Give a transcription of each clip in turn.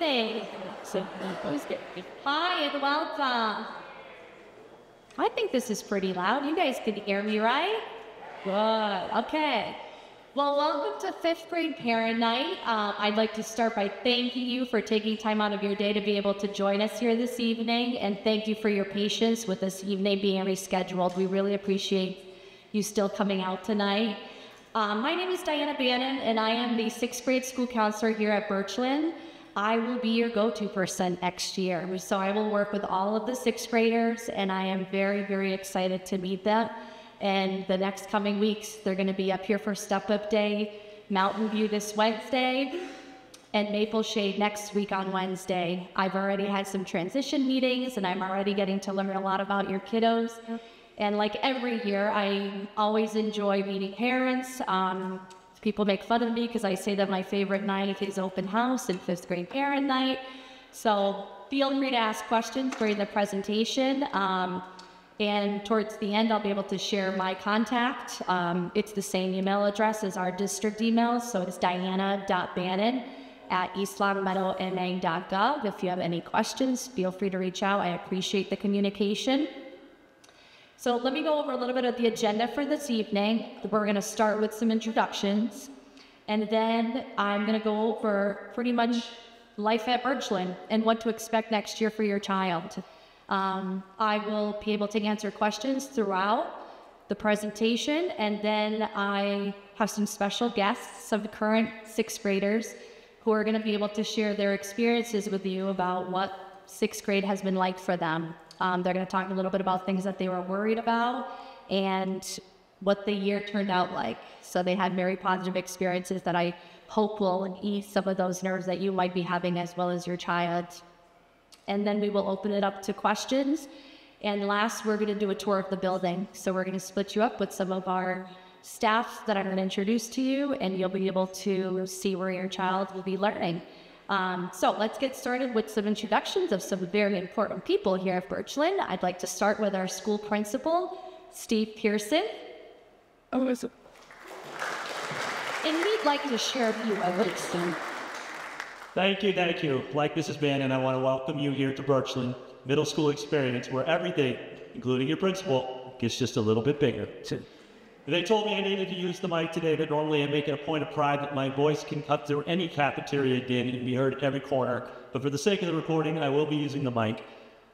evening. Hi and welcome. I think this is pretty loud. You guys can hear me, right? Good. Okay. Well, welcome to 5th grade parent night. I'd like to start by thanking you for taking time out of your day to be able to join us here this evening, and thank you for your patience with this evening being rescheduled. We really appreciate you still coming out tonight. My name is Diana Bannon, and I am the 6th grade school counselor here at Birchland. I will be your go-to person next year. So I will work with all of the 6th graders, and I am very, very excited to meet them. And the next coming weeks, they're going to be up here for Step Up Day, Mountain View this Wednesday, and Maple Shade next week on Wednesday. I've already had some transition meetings, and I'm already getting to learn a lot about your kiddos. And like every year, I always enjoy meeting parents. People make fun of me because I say that my favorite night is open house and 5th grade parent night. So feel free to ask questions during the presentation. And towards the end, I'll be able to share my contact. It's the same email address as our district email. So it's diana.bannon@eastlongmeadowma.gov. If you have any questions, feel free to reach out. I appreciate the communication. So let me go over a little bit of the agenda for this evening. We're going to start with some introductions, and then I'm going to go over pretty much life at Birchland and what to expect next year for your child. I will be able to answer questions throughout the presentation, and then I have some special guests, some current 6th graders who are going to be able to share their experiences with you about what 6th grade has been like for them. They're going to talk a little bit about things that they were worried about and what the year turned out like. So they had very positive experiences that I hope will ease some of those nerves that you might be having as well as your child. And then we will open it up to questions. And last, we're going to do a tour of the building. So we're going to split you up with some of our staff that I'm going to introduce to you, and you'll be able to see where your child will be learning. So let's get started with some introductions of some very important people here at Birchland. I'd like to start with our school principal, Steve Pearson. And we'd like to share a few words. Thank you. Like Mrs. Bannon, I want to welcome you here to Birchland Middle School Experience, where everything, including your principal, gets just a little bit bigger. They told me I needed to use the mic today, but normally I make it a point of pride that my voice can cut through any cafeteria again and be heard at every corner. But for the sake of the recording, I will be using the mic.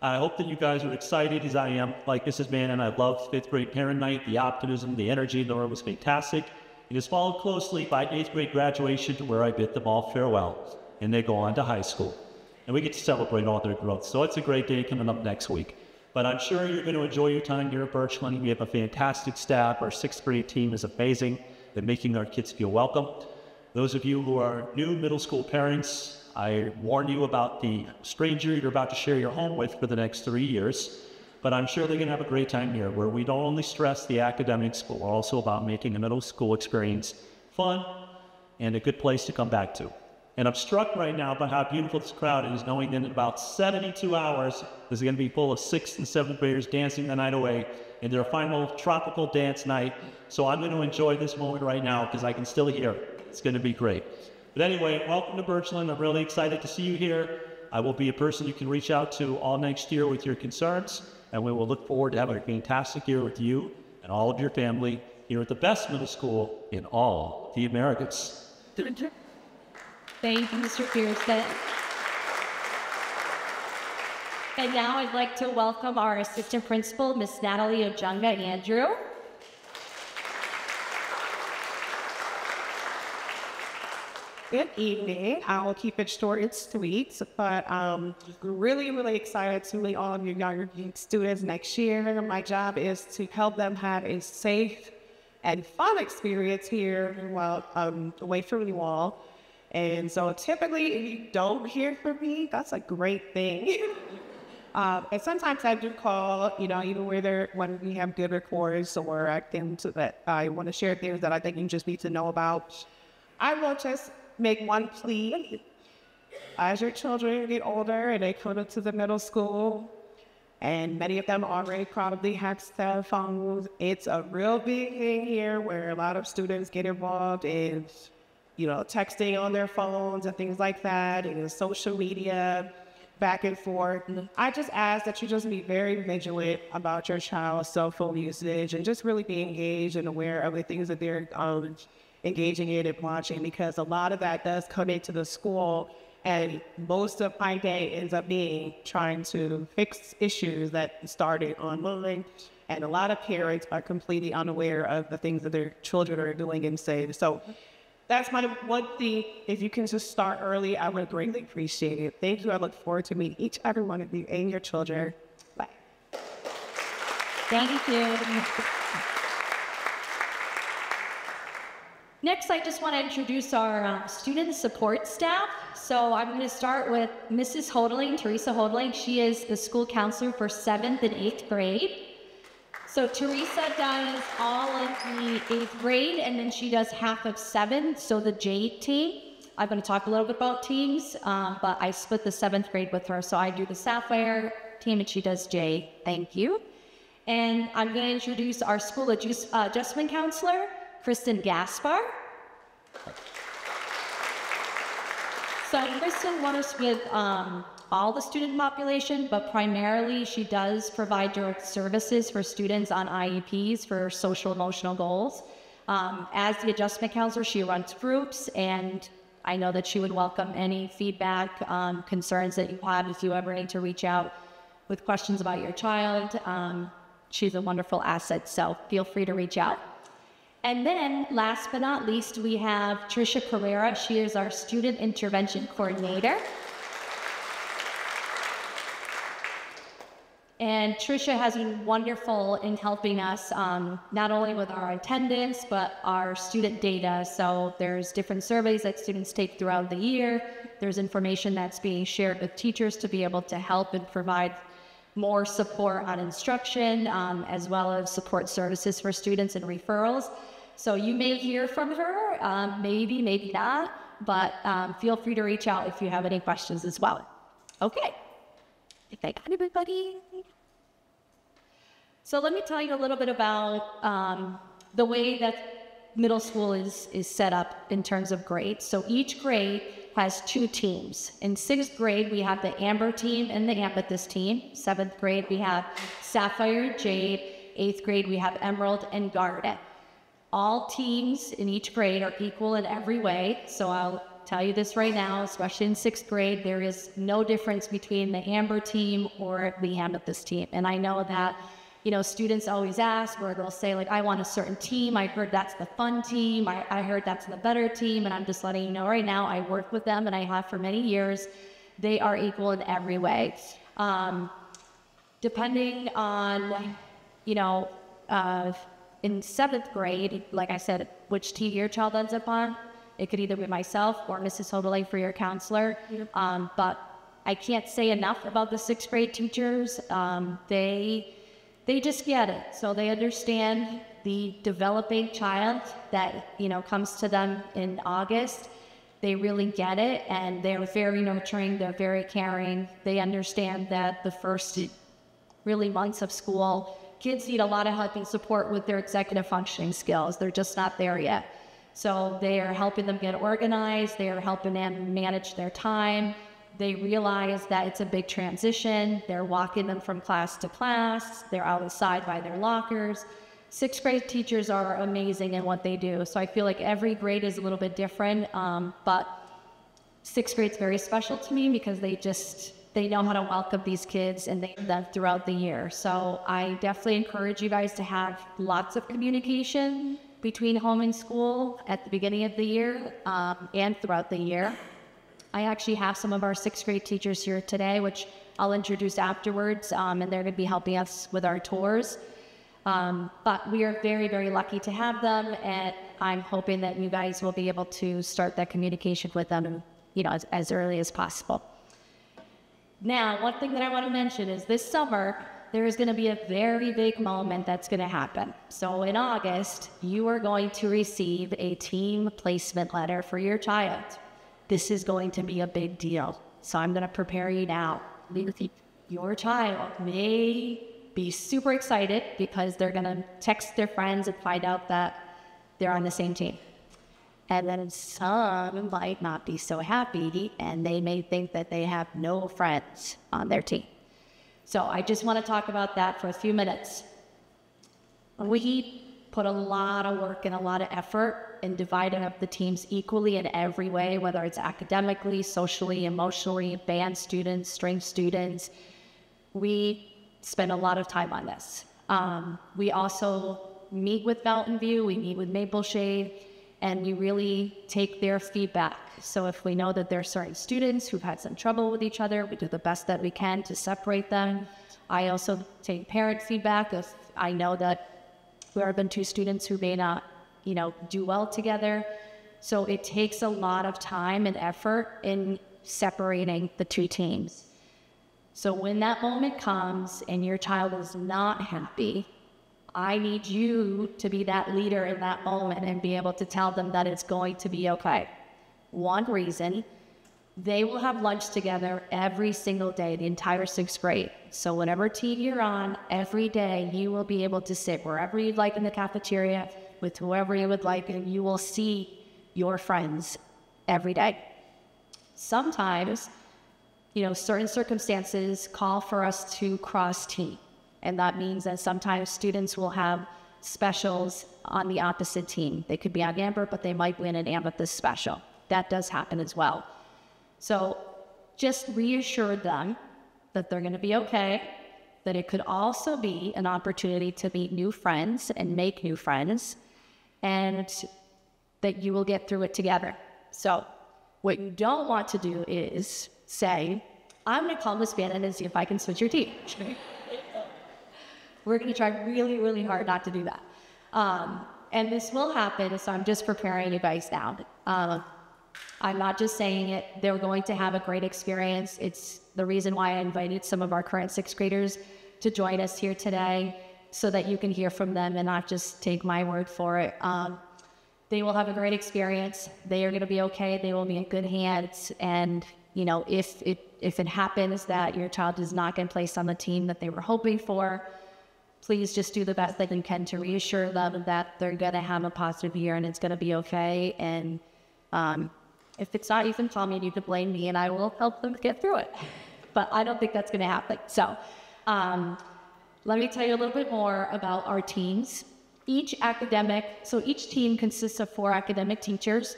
I hope that you guys are excited as I am. Like Mrs. Bannon, I love 5th grade parent night. The optimism, the energy, the room was fantastic. It is followed closely by 8th grade graduation, to where I bid them all farewell, and they go on to high school. And we get to celebrate all their growth. So it's a great day coming up next week. But I'm sure you're going to enjoy your time here at Birchland. We have a fantastic staff. Our 6th grade team is amazing at making our kids feel welcome. Those of you who are new middle school parents, I warn you about the stranger you're about to share your home with for the next 3 years. But I'm sure they're going to have a great time here, where we don't only stress the academics, but we're also about making a middle school experience fun and a good place to come back to. And I'm struck right now by how beautiful this crowd is, knowing that in about 72 hours, this is going to be full of 6th and 7th graders dancing the night away in their final tropical dance night. So I'm going to enjoy this moment right now because I can still hear it. It's going to be great. But anyway, welcome to Birchland. I'm really excited to see you here. I will be a person you can reach out to all next year with your concerns, and we will look forward to having a fantastic year with you and all of your family here at the best middle school in all the Americas. Thank you, Mr. Pearson. And now I'd like to welcome our assistant principal, Miss Natalie Ojunga Andrew. Good evening. I will keep it short and sweet, but really excited to meet all of your younger students next year. My job is to help them have a safe and fun experience here while away from you all. And so typically, if you don't hear from me, that's a great thing. And sometimes I do call, even when we have good reports or things that I want to share things that I think you just need to know about. I will just make one plea. As your children get older and they come into the middle school, and many of them already probably have cell phones, it's a real big thing here where a lot of students get involved in texting on their phones and things like that, and social media back and forth. I just ask that you just be very vigilant about your child's cell phone usage and just really be engaged and aware of the things that they're engaging in and watching, because a lot of that does come into the school, and most of my day ends up being trying to fix issues that started online. And a lot of parents are completely unaware of the things that their children are doing and saying. So that's my one thing. If you can just start early, I would greatly appreciate it. Thank you. I look forward to meeting each and every one of you and your children. Bye. Thank you. Next, I just want to introduce our student support staff. So I'm going to start with Mrs. Hodling, Teresa Hodling. She is the school counselor for 7th and 8th grade. So Teresa does all of the 8th grade, and then she does half of 7th, so the J team. I'm going to talk a little bit about teams, but I split the 7th grade with her. So I do the Sapphire team, and she does J. Thank you. And I'm going to introduce our school adjustment counselor, Kristen Gaspar. So Kristen works with all the student population, but primarily she does provide direct services for students on IEPs for social emotional goals. As the adjustment counselor, she runs groups, and I know that she would welcome any feedback, concerns that you have if you ever need to reach out with questions about your child. She's a wonderful asset, so feel free to reach out. And then, last but not least, we have Trisha Carrera. She is our student intervention coordinator. And Trisha has been wonderful in helping us, not only with our attendance, but our student data. So there's different surveys that students take throughout the year. There's information that's being shared with teachers to be able to help and provide more support on instruction, as well as support services for students and referrals. So you may hear from her, maybe, maybe not, but feel free to reach out if you have any questions as well. Okay. If I got everybody. So let me tell you a little bit about the way that middle school is set up in terms of grades. So each grade has 2 teams. In 6th grade, we have the Amber team and the Amethyst team. 7th grade, we have Sapphire, Jade. 8th grade, we have Emerald and Garnet. All teams in each grade are equal in every way. So I'll tell you this right now, especially in 6th grade, there is no difference between the Amber team or the Amethyst team. And I know that, students always ask, or they'll say, like, I want a certain team. I heard that's the fun team. I heard that's the better team. And I'm just letting you know right now, I work with them and I have for many years. They are equal in every way. Depending on, in 7th grade, like I said, which team your child ends up on, it could either be myself or Mrs. Hodolay for your counselor. But I can't say enough about the 6th grade teachers. They just get it. So they understand the developing child that, comes to them in August. They really get it, and they're very nurturing. They're very caring. They understand that the first really months of school, kids need a lot of help and support with their executive functioning skills. They're just not there yet. So they are helping them get organized. They are helping them manage their time. They realize that it's a big transition. They're walking them from class to class. They're outside by their lockers. 6th grade teachers are amazing in what they do. So I feel like every grade is a little bit different. But 6th grade's very special to me because they know how to welcome these kids and they do that throughout the year. So I definitely encourage you guys to have lots of communication between home and school at the beginning of the year and throughout the year. I actually have some of our 6th grade teachers here today, which I'll introduce afterwards, and they're going to be helping us with our tours. But we are very, very lucky to have them, and I'm hoping that you guys will be able to start that communication with them, as early as possible. Now, one thing that I want to mention is this summer, there is going to be a very big moment that's going to happen. So in August, you are going to receive a team placement letter for your child. This is going to be a big deal. So I'm going to prepare you now. Your child may be super excited because they're going to text their friends and find out that they're on the same team. And then some might not be so happy, and they may think that they have no friends on their team. So I just want to talk about that for a few minutes. We put a lot of work and a lot of effort in dividing up the teams equally in every way, whether it's academically, socially, emotionally, band students, string students. We spend a lot of time on this. We also meet with Mountain View, we meet with Maple Shade, and we really take their feedback. So if we know that there are certain students who've had some trouble with each other, we do the best that we can to separate them. I also take parent feedback if I know that there have been two students who may not, do well together. So it takes a lot of time and effort in separating the two teams. So when that moment comes and your child is not happy, I need you to be that leader in that moment and be able to tell them that it's going to be okay. One reason, they will have lunch together every single day, the entire 6th grade. So whatever team you're on, every day you will be able to sit wherever you'd like in the cafeteria with whoever you would like, and you will see your friends every day. Sometimes, certain circumstances call for us to cross team. And that means that sometimes students will have specials on the opposite team. They could be on Amber, but they might win an Amethyst special. That does happen as well. So just reassure them that they're going to be okay, that it could also be an opportunity to meet new friends and make new friends, and that you will get through it together. So what you don't want to do is say, I'm going to call Miss Bannon and see if I can switch your team. We're going to try really, really hard not to do that. And this will happen, so I'm just preparing you guys now. I'm not just saying it. They're going to have a great experience. It's the reason why I invited some of our current 6th graders to join us here today, so that you can hear from them and not just take my word for it. They will have a great experience. They are going to be okay. They will be in good hands. And, if it happens that your child is not getting placed on the team that they were hoping for, please just do the best that you can to reassure them that they're going to have a positive year and it's going to be okay. And if it's not, you can call me and you can blame me and I will help them get through it. But I don't think that's going to happen. So let me tell you a little bit more about our teams. Each team consists of 4 academic teachers.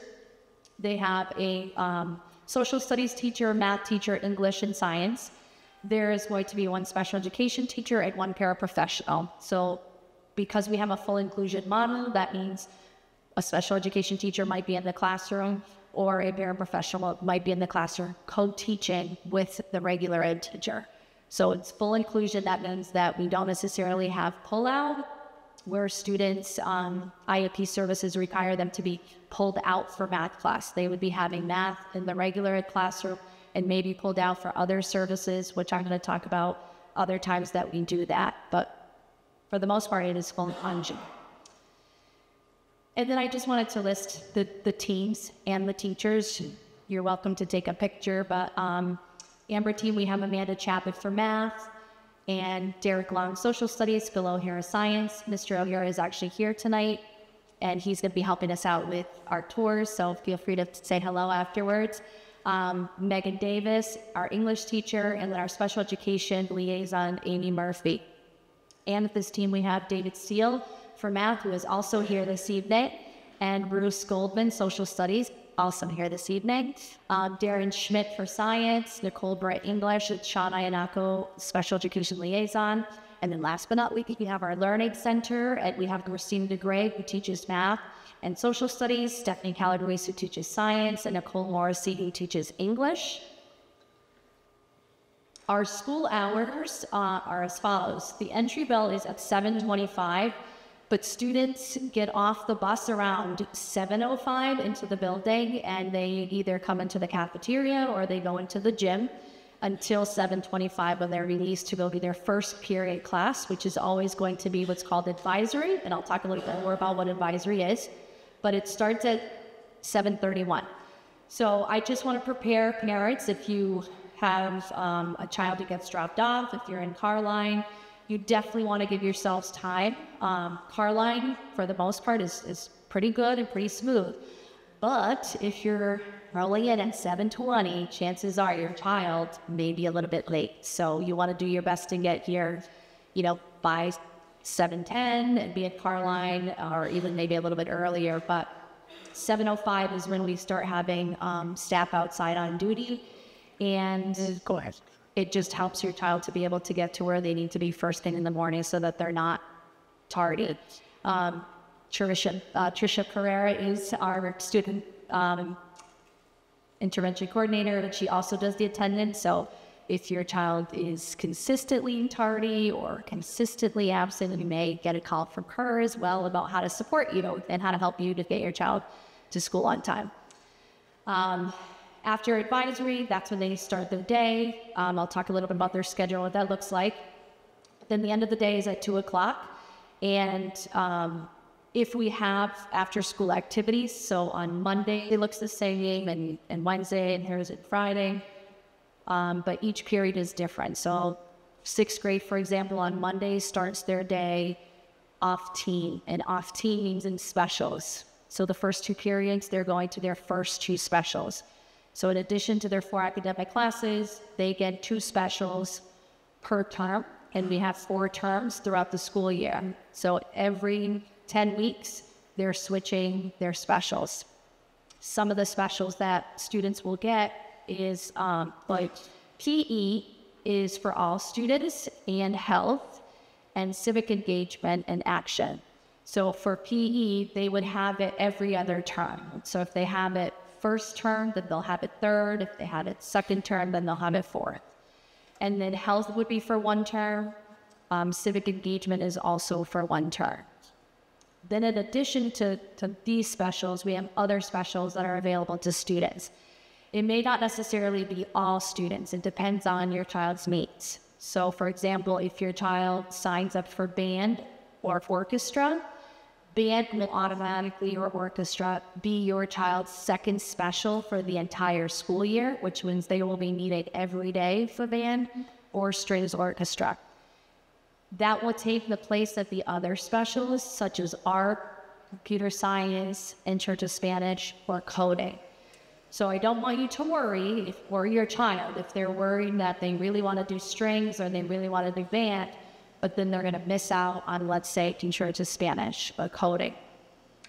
They have a social studies teacher, math teacher, English, and science. There is going to be 1 special education teacher and 1 paraprofessional. So because we have a full inclusion model, that means a special education teacher might be in the classroom or a paraprofessional might be in the classroom co-teaching with the regular ed teacher. So it's full inclusion. That means that we don't necessarily have pull-out where students, IEP services require them to be pulled out for math class. They would be having math in the regular ed classroom and maybe pulled out for other services, which I'm going to talk about other times that we do that. But for the most part, it is full inclusion. And then I just wanted to list the teams and the teachers. You're welcome to take a picture, but Amber team, we have Amanda Chapik for math and Derek Long social studies, Phil O'Hara science. Mr. O'Hara is actually here tonight and he's going to be helping us out with our tours, so feel free to say hello afterwards. Megan Davis, our English teacher, and then our special education liaison, Amy Murphy. And with this team, we have David Steele for math, who is also here this evening, and Bruce Goldman, social studies, also here this evening. Darren Schmidt for science, Nicole Brett English, and Sean Iannacco, special education liaison. And then last but not least, we have our learning center, and we have Christine DeGray, who teaches math and social studies, Stephanie Calabrese, who teaches science, and Nicole Morrissey, who teaches English. Our school hours are as follows. The entry bell is at 7:25, but students get off the bus around 7:05 into the building, and they either come into the cafeteria or they go into the gym until 7:25 when they're released to go to their first period class, which is always going to be what's called advisory, and I'll talk a little bit more about what advisory is. But it starts at 7:31. So I just want to prepare parents, if you have a child who gets dropped off, if you're in car line, you definitely want to give yourselves time. Car line, for the most part, is pretty good and pretty smooth. But if you're rolling in at 7:20, chances are your child may be a little bit late. So you want to do your best to get here, by 7:10 and be at car line, or even maybe a little bit earlier. But 7:05 is when we start having staff outside on duty. And Go ahead. it just helps your child to be able to get to where they need to be first thing in the morning so that they're not tardy. Trisha Carrera is our student intervention coordinator, and she also does the attendance. So if your child is consistently tardy or consistently absent, you may get a call from her as well about how to support you and how to help you to get your child to school on time. After advisory, that's when they start their day. I'll talk a little bit about their schedule, what that looks like. Then the end of the day is at 2 o'clock. And if we have after school activities, so on Monday it looks the same, and Wednesday, and Thursday, and Friday, but each period is different. So 6th grade, for example, on Monday starts their day off team, and off team means in specials. So the first 2 periods, they're going to their first 2 specials. So in addition to their 4 academic classes, they get 2 specials per term, and we have 4 terms throughout the school year. So every 10 weeks, they're switching their specials. Some of the specials that students will get is like PE is for all students, and health, and civic engagement and action. So for PE, they would have it every other term. So if they have it first term, then they'll have it third. If they had it second term, then they'll have it fourth. And then health would be for 1 term. Civic engagement is also for 1 term. Then in addition to these specials, we have other specials that are available to students. It may not necessarily be all students. It depends on your child's needs. So for example, if your child signs up for band or orchestra, band will automatically, or orchestra, be your child's second special for the entire school year, which means they will be needed every day for band or strings orchestra. That will take the place of the other specialists, such as art, computer science, intro to Spanish, or coding. So I don't want you to worry, or your child, if they're worried that they really want to do strings or they really want to do band, but then they're going to miss out on, let's say, intro to Spanish or coding.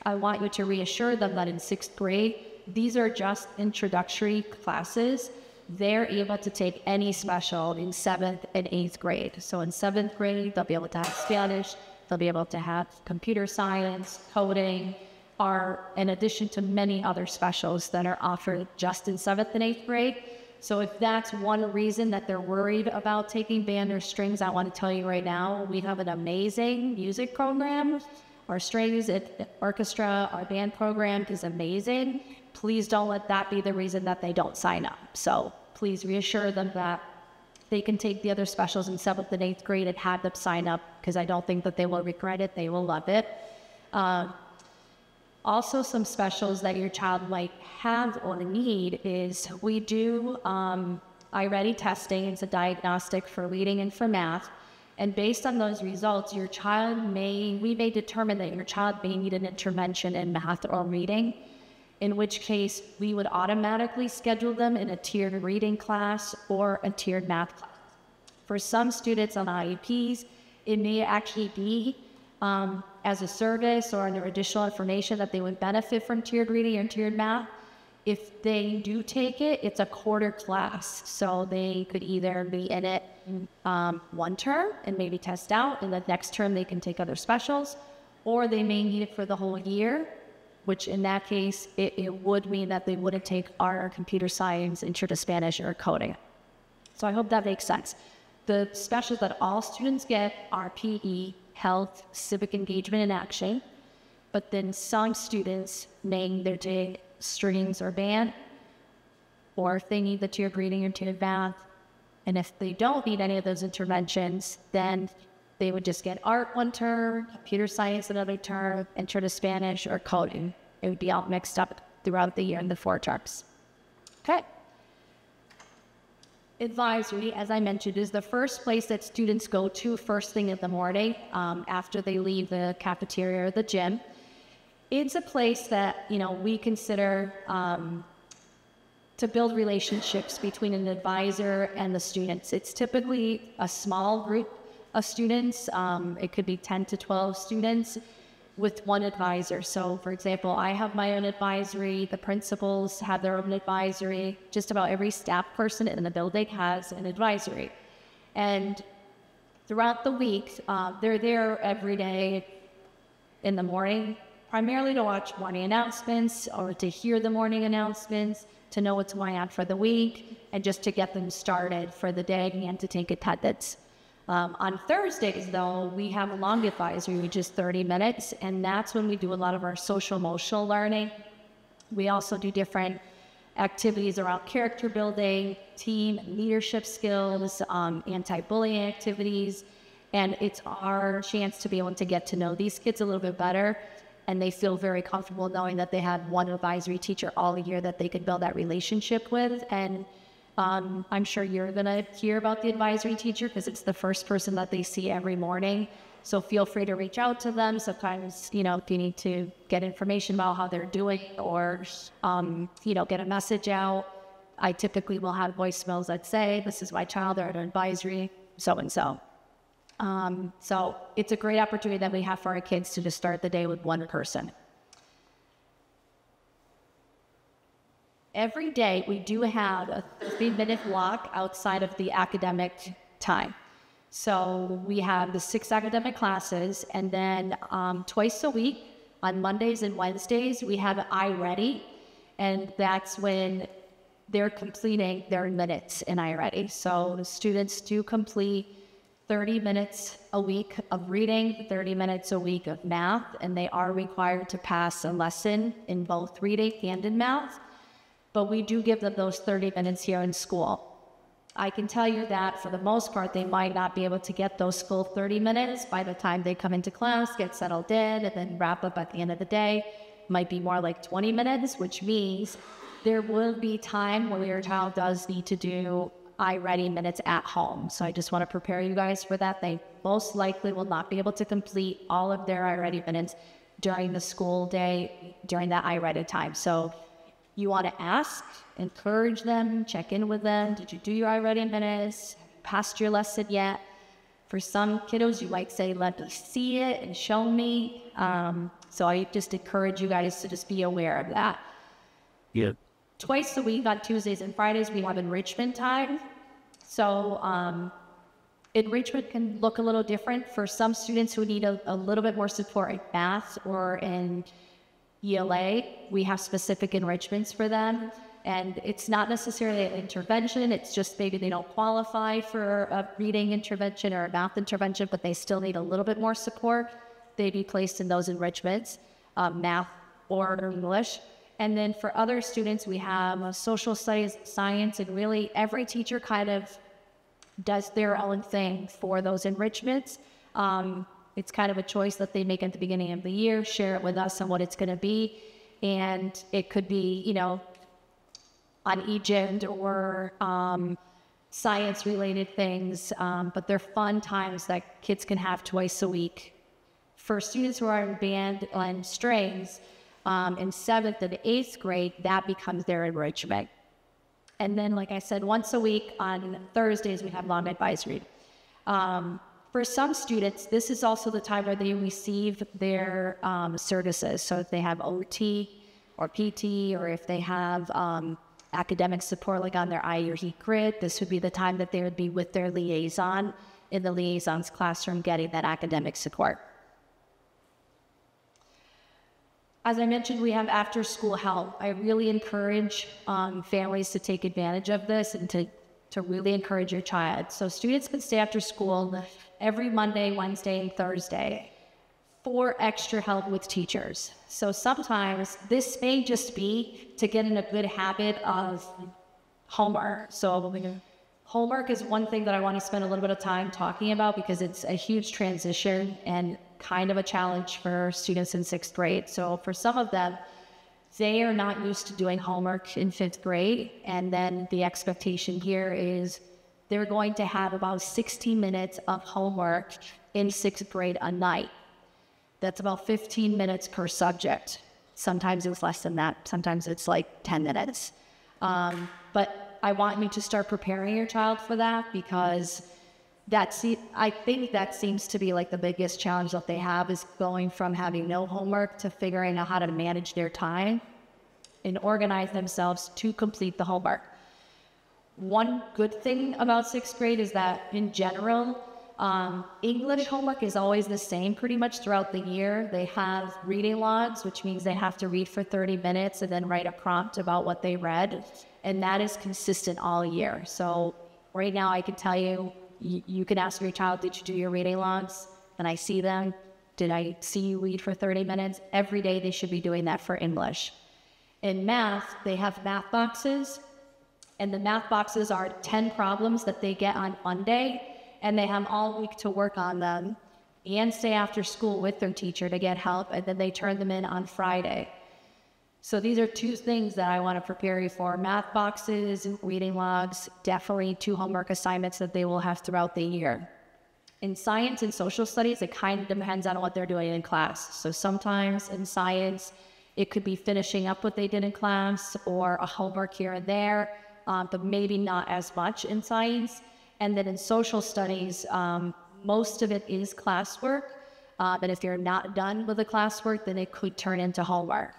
I want you to reassure them that in 6th grade, these are just introductory classes. They're able to take any special in 7th and 8th grade. So in 7th grade, they'll be able to have Spanish, they'll be able to have computer science, coding, art, in addition to many other specials that are offered just in 7th and 8th grade. So if that's one reason that they're worried about taking band or strings, I want to tell you right now, we have an amazing music program. Our strings, orchestra, our band program is amazing. Please don't let that be the reason that they don't sign up. So please reassure them that they can take the other specials in 7th and 8th grade and have them sign up, because I don't think that they will regret it. They will love it. Also, some specials that your child might have or need is we do iReady testing. It's a diagnostic for reading and for math. And based on those results, we may determine that your child may need an intervention in math or reading, in which case we would automatically schedule them in a tiered reading class or a tiered math class. For some students on IEPs, it may actually be as a service or under additional information that they would benefit from tiered reading or tiered math. If they do take it, it's a quarter class. So they could either be in it 1 term and maybe test out, and the next term they can take other specials, or they may need it for the whole year, which in that case, it would mean that they wouldn't take art or computer science, intro to Spanish, or coding. So I hope that makes sense. The specials that all students get are PE, health, civic engagement, and action. But then some students may either take strings or band, or if they need the tiered reading or tiered math. And if they don't need any of those interventions, then they would just get art 1 term, computer science another term, intro to Spanish, or coding. It would be all mixed up throughout the year in the 4 terms. Okay. Advisory, as I mentioned, is the first place that students go to first thing in the morning after they leave the cafeteria or the gym. It's a place that, you know, we consider to build relationships between an advisor and the students. It's typically a small group of students. It could be 10 to 12 students with one advisor. So for example, I have my own advisory, the principals have their own advisory, just about every staff person in the building has an advisory. And throughout the week, they're there every day in the morning, primarily to watch morning announcements or to hear the morning announcements, to know what's going on for the week, and just to get them started for the day and to take attendance. On Thursdays, though, we have a long advisory, which is 30 minutes, and that's when we do a lot of our social emotional learning. We also do different activities around character building, team and leadership skills, anti-bullying activities, and it's our chance to be able to get to know these kids a little bit better, and they feel very comfortable knowing that they had one advisory teacher all year that they could build that relationship with. And I'm sure you're going to hear about the advisory teacher because it's the first person that they see every morning. So feel free to reach out to them. Sometimes, you know, if you need to get information about how they're doing or, you know, get a message out, I typically will have voicemails that say, this is my child, they're at an advisory, so-and-so. So it's a great opportunity that we have for our kids to just start the day with one person. Every day we do have a 30-minute block outside of the academic time. So we have the 6 academic classes, and then twice a week on Mondays and Wednesdays we have iReady, and that's when they're completing their minutes in iReady. So the students do complete 30 minutes a week of reading, 30 minutes a week of math, and they are required to pass a lesson in both reading and in math. But we do give them those 30 minutes here in school. I can tell you that for the most part, they might not be able to get those full 30 minutes by the time they come into class, get settled in, and then wrap up at the end of the day. Might be more like 20 minutes, which means there will be time when your child does need to do iReady minutes at home. So I just want to prepare you guys for that. They most likely will not be able to complete all of their iReady minutes during the school day, during that iReady time. So you want to ask, encourage them, check in with them. Did you do your iReady minutes? Passed your lesson yet? For some kiddos, you might say, let me see it and show me. So I just encourage you guys to just be aware of that. Yeah. Twice a week on Tuesdays and Fridays, we have enrichment time. So enrichment can look a little different for some students who need a little bit more support in math or in ELA. We have specific enrichments for them, and it's not necessarily an intervention. It's just maybe they don't qualify for a reading intervention or a math intervention, but they still need a little bit more support. They'd be placed in those enrichments, math or English. And then for other students, we have social studies, science, and really every teacher kind of does their own thing for those enrichments. It's kind of a choice that they make at the beginning of the year, share it with us on what it's going to be. And it could be, you know, on Egypt or science-related things, but they're fun times that kids can have twice a week. For students who are in band and strings, in 7th and 8th grade, that becomes their enrichment. And then, like I said, once a week on Thursdays, we have long advisory. For some students, this is also the time where they receive their services. So if they have OT or PT, or if they have academic support like on their IE grid, this would be the time that they would be with their liaison in the liaison's classroom getting that academic support. As I mentioned, we have after-school help. I really encourage families to take advantage of this and to really encourage your child. So students can stay after school every Monday, Wednesday, and Thursday for extra help with teachers. So sometimes this may just be to get in a good habit of homework. So homework is one thing that I want to spend a little bit of time talking about because it's a huge transition and kind of a challenge for students in 6th grade. So for some of them, they are not used to doing homework in 5th grade. And then the expectation here is they're going to have about 60 minutes of homework in 6th grade a night. That's about 15 minutes per subject. Sometimes it's less than that. Sometimes it's like 10 minutes. But I want you to start preparing your child for that, because I think that seems to be like the biggest challenge that they have, is going from having no homework to figuring out how to manage their time and organize themselves to complete the homework. One good thing about sixth grade is that in general, English homework is always the same pretty much throughout the year. They have reading logs, which means they have to read for 30 minutes and then write a prompt about what they read. And that is consistent all year. So right now I can tell you, you can ask your child, did you do your reading logs? And I see them. Did I see you read for 30 minutes? Every day they should be doing that for English. In math, they have math boxes. And the math boxes are 10 problems that they get on Monday. And they have all week to work on them and stay after school with their teacher to get help. And then they turn them in on Friday. So these are two things that I want to prepare you for. Math boxes, reading logs, definitely 2 homework assignments that they will have throughout the year. In science and social studies, it kind of depends on what they're doing in class. So sometimes in science, it could be finishing up what they did in class or a homework here and there, but maybe not as much in science. And then in social studies, most of it is classwork. But if you're not done with the classwork, then it could turn into homework.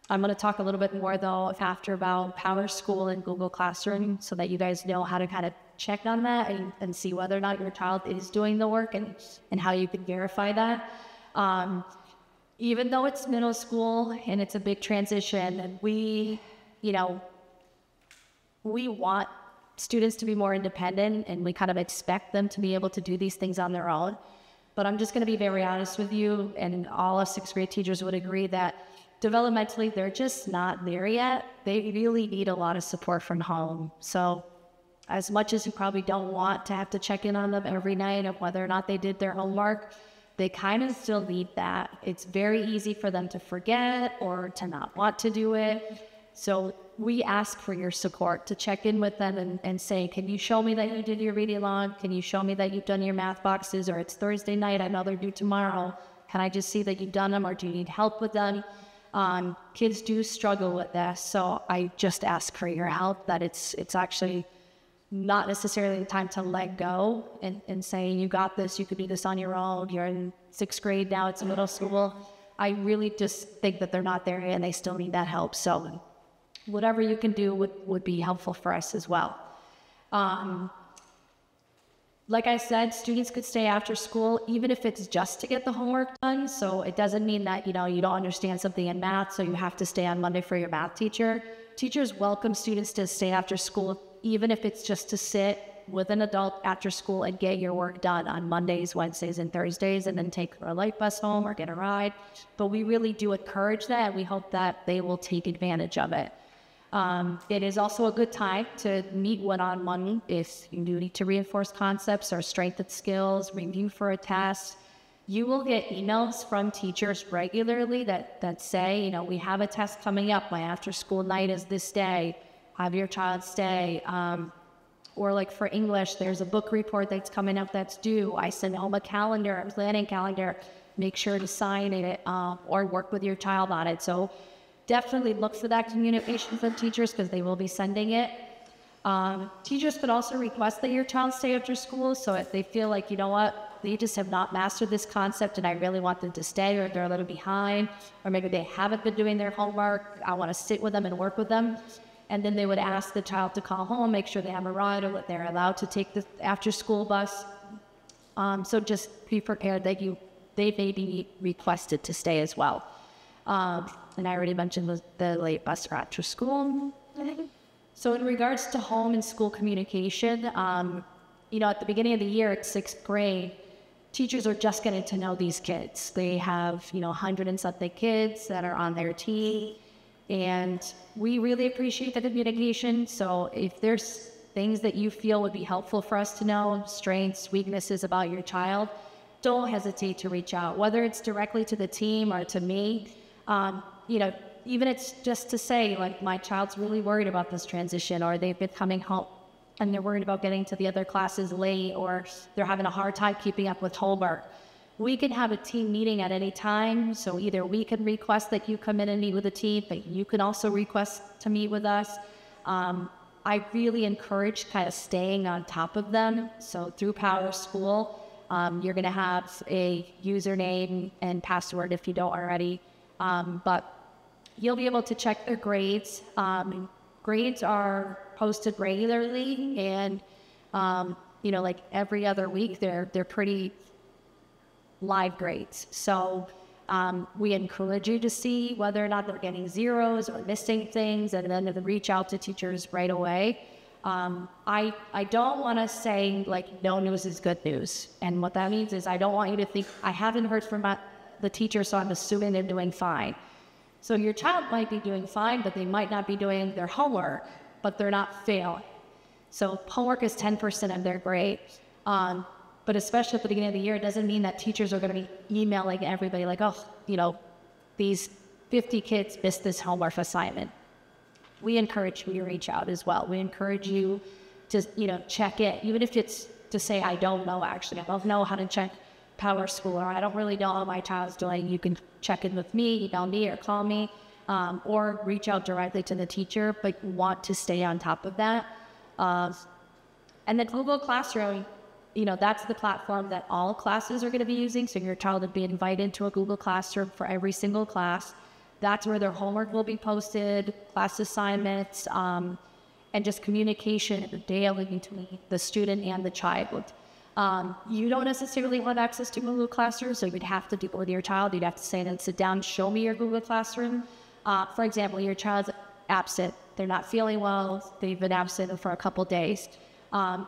I'm going to talk a little bit more, though, after about Power School and Google Classroom, so that you guys know how to kind of check on that and see whether or not your child is doing the work and how you can verify that. Even though it's middle school and it's a big transition, we want students to be more independent, and we kind of expect them to be able to do these things on their own. But I'm just going to be very honest with you, and all of sixth grade teachers would agree that developmentally, they're just not there yet. They really need a lot of support from home. So as much as you probably don't want to have to check in on them every night of whether or not they did their homework, they kind of still need that. It's very easy for them to forget or to not want to do it. So we ask for your support to check in with them and say, can you show me that you did your reading log? Can you show me that you've done your math boxes? Or it's Thursday night, I know they're due tomorrow. Can I just see that you've done them, or do you need help with them? Kids do struggle with this, so I just ask for your help, that it's actually not necessarily the time to let go and say, you got this, you could do this on your own, you're in sixth grade now, it's middle school. I really just think that they're not there and they still need that help. So whatever you can do would be helpful for us as well. Like I said, students could stay after school, even if it's just to get the homework done. So it doesn't mean that, you don't understand something in math, so you have to stay on Monday for your math teacher. Teachers welcome students to stay after school, even if it's just to sit with an adult after school and get your work done on Mondays, Wednesdays, and Thursdays, and then take a light bus home or get a ride. But we really do encourage that, and we hope that they will take advantage of it. It is also a good time to meet one-on-one if you do need to reinforce concepts or strengthen skills, review for a test. You will get emails from teachers regularly that say, we have a test coming up. My after-school night is this day. Have your child stay. Or like for English, there's a book report that's coming up that's due. I send home a calendar, a planning calendar. Make sure to sign it or work with your child on it. So definitely look for that communication from teachers, because they will be sending it. Teachers could also request that your child stay after school. So if they feel like, they just have not mastered this concept and I really want them to stay, or they're a little behind, or maybe they haven't been doing their homework, I want to sit with them and work with them. And then they would ask the child to call home, make sure they have a ride, or that they're allowed to take the after-school bus. So just be prepared that they may be requested to stay as well. And I already mentioned the late bus or after school. So in regards to home and school communication, at the beginning of the year at sixth grade, teachers are just getting to know these kids. They have, 100 and something kids that are on their team. And we really appreciate the communication. So if there's things that you feel would be helpful for us to know, strengths, weaknesses about your child, don't hesitate to reach out, whether it's directly to the team or to me. Even it's just to say, like, my child's really worried about this transition, or they've been coming home and they're worried about getting to the other classes late, or they're having a hard time keeping up with homework. we can have a team meeting at any time. So either we can request that you come in and meet with the team, but you can also request to meet with us. I really encourage kind of staying on top of them. So through Power School, you're going to have a username and password if you don't already. But you'll be able to check their grades. Grades are posted regularly, and like every other week, they're pretty live grades. So we encourage you to see whether or not they're getting zeros or missing things, and then to reach out to teachers right away. I don't want to say like no news is good news, and what that means is I don't want you to think I haven't heard from the teacher, so I'm assuming they're doing fine. So your child might be doing fine, but they might not be doing their homework, but they're not failing. So homework is 10% of their grade. But especially at the beginning of the year, it doesn't mean that teachers are going to be emailing everybody like, oh, these 50 kids missed this homework assignment. We encourage you to reach out as well. We encourage you to, check in, even if it's to say, I don't know, actually. I don't know how to check Power School, or I don't really know how my child's doing. You can check in with me, email me, or call me, or reach out directly to the teacher, but you want to stay on top of that. And then Google Classroom, that's the platform that all classes are going to be using. So your child would be invited to a Google Classroom for every single class. That's where their homework will be posted, class assignments, and just communication daily between the student and the child. You don't necessarily have access to Google Classroom, so you'd have to do it with your child. You'd have to say to them, sit down, show me your Google Classroom. For example, your child's absent. They're not feeling well. They've been absent for a couple days.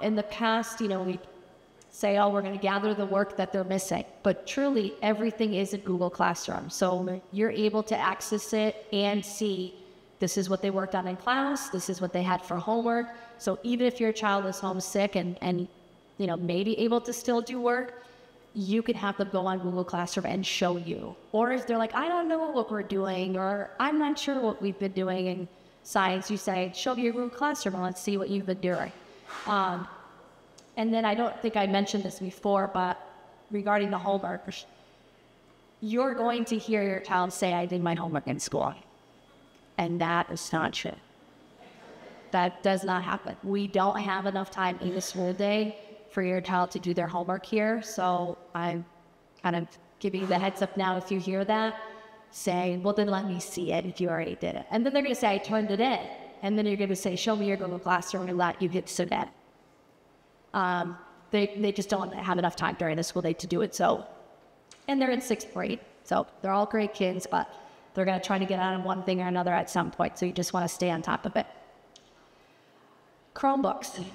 In the past, we say, oh, we're going to gather the work that they're missing. But truly, everything is in Google Classroom. So you're able to access it and see this is what they worked on in class. This is what they had for homework. So even if your child is homesick and maybe able to still do work, you can have them go on Google Classroom and show you. Or if they're like, I don't know what we're doing, or I'm not sure what we've been doing in science, you say, show me your Google Classroom and let's see what you've been doing. And then I don't think I mentioned this before, but regarding the homework, you're going to hear your child say, I did my homework in school. And that is not true. That does not happen. We don't have enough time in the school day for your child to do their homework here. So I'm kind of giving you the heads up now. If you hear that, say, well, then let me see it if you already did it. And then they're going to say, I turned it in. And then you're going to say, show me your Google Classroom and let you hit submit. They just don't have enough time during the school day to do it. So, and they're in 6th grade. So they're all great kids, but they're going to try to get out of one thing or another at some point. So you just want to stay on top of it. Chromebooks.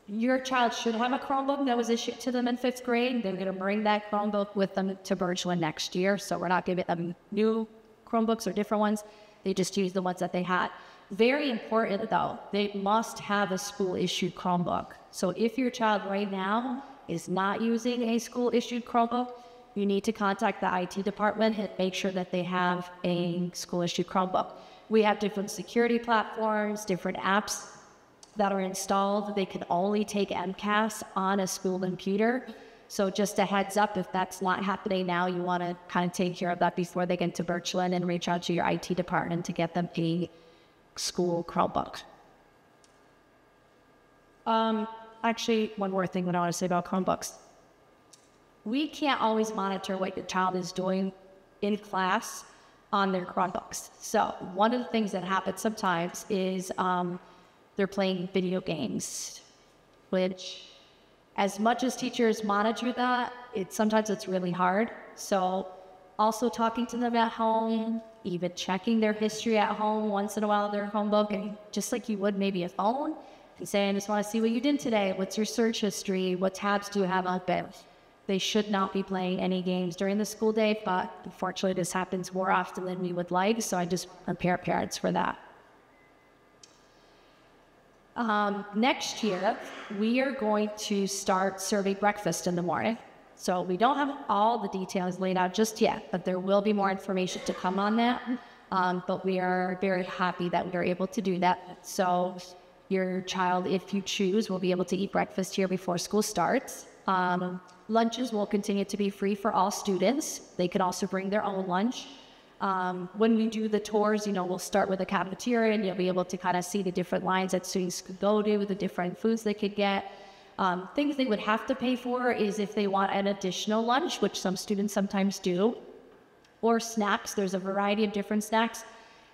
Your child should have a Chromebook that was issued to them in 5th grade. They're going to bring that Chromebook with them to Birchland next year. So we're not giving them new Chromebooks or different ones. They just use the ones that they had. Very important though, they must have a school-issued Chromebook. So if your child right now is not using a school-issued Chromebook, you need to contact the IT department and make sure that they have a school-issued Chromebook. We have different security platforms, different apps that are installed. They can only take MCAS on a school computer. So just a heads up, if that's not happening now, you want to kind of take care of that before they get to Birchland and reach out to your IT department to get them a school Chromebook. Actually, one more thing that I want to say about Chromebooks. We can't always monitor what your child is doing in class on their Chromebooks. So one of the things that happens sometimes is they're playing video games, which as much as teachers monitor that, sometimes it's really hard. So also talking to them at home, even checking their history at home once in a while, their Chromebook, and just like you would maybe a phone, and saying, I just want to see what you did today. What's your search history? What tabs do you have open? They should not be playing any games during the school day, but unfortunately this happens more often than we would like, so I just prepare parents for that. Next year, we are going to start serving breakfast in the morning. So we don't have all the details laid out just yet, but there will be more information to come on that. But we are very happy that we are able to do that. So your child, if you choose, will be able to eat breakfast here before school starts. Lunches will continue to be free for all students. They can also bring their own lunch. When we do the tours, we'll start with the cafeteria, and you'll be able to kind of see the different lines that students could go to, the different foods they could get. Things they would have to pay for is if they want an additional lunch, which some students sometimes do, or snacks. There's a variety of different snacks.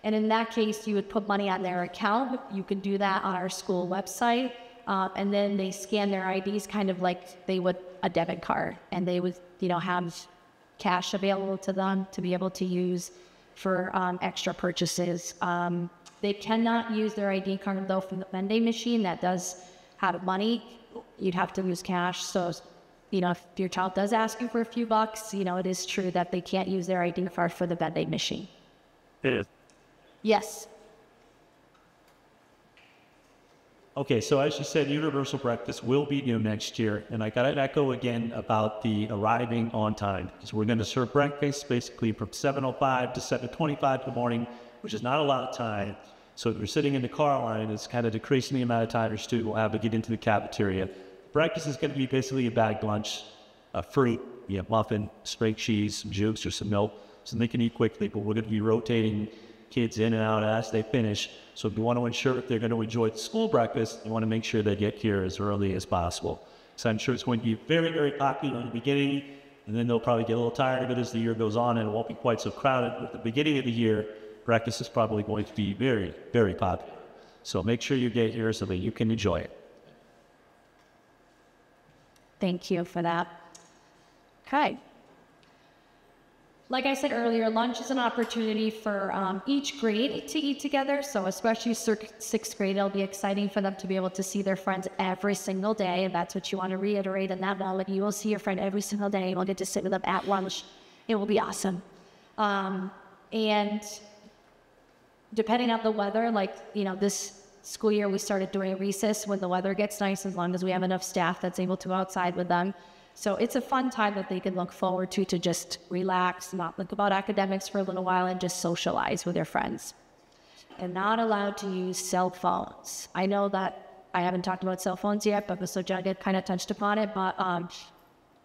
And in that case, you would put money on their account. You can do that on our school website. And then they scan their IDs kind of like they would a debit card. And they would, have cash available to them to be able to use for extra purchases. They cannot use their ID card, though, from the vending machine. That does have money. You'd have to use cash. So, if your child does ask you for a few bucks, it is true that they can't use their ID card for the vending machine. It is. Yes. Okay, so as you said, universal breakfast will be new next year, and I got to echo again about the arriving on time, because we're going to serve breakfast basically from 7:05 to 7:25 in the morning, which is not a lot of time. So if you're sitting in the car line, it's kind of decreasing the amount of time your student will have to get into the cafeteria. Breakfast is going to be basically a bagged lunch, a fruit, muffin, straight cheese, some juice, or some milk, so they can eat quickly, but we're going to be rotating kids in and out as they finish. So if you want to ensure if they're going to enjoy the school breakfast, you want to make sure they get here as early as possible. So I'm sure it's going to be very, very popular in the beginning, and then they'll probably get a little tired of it as the year goes on, and it won't be quite so crowded. But at the beginning of the year, breakfast is probably going to be very, very popular. So make sure you get here so that you can enjoy it. Thank you for that. Okay. Like I said earlier, lunch is an opportunity for each grade to eat together. So especially sixth grade, it'll be exciting for them to be able to see their friends every single day. And that's what you want to reiterate in that moment. You will see your friend every single day. You'll get to sit with them at lunch. It will be awesome. And depending on the weather, this school year we started doing recess when the weather gets nice, as long as we have enough staff that's able to go outside with them. So it's a fun time that they can look forward to just relax, not think about academics for a little while, and just socialize with their friends. They're not allowed to use cell phones. I know that I haven't talked about cell phones yet, but Mr. Jugget kind of touched upon it. But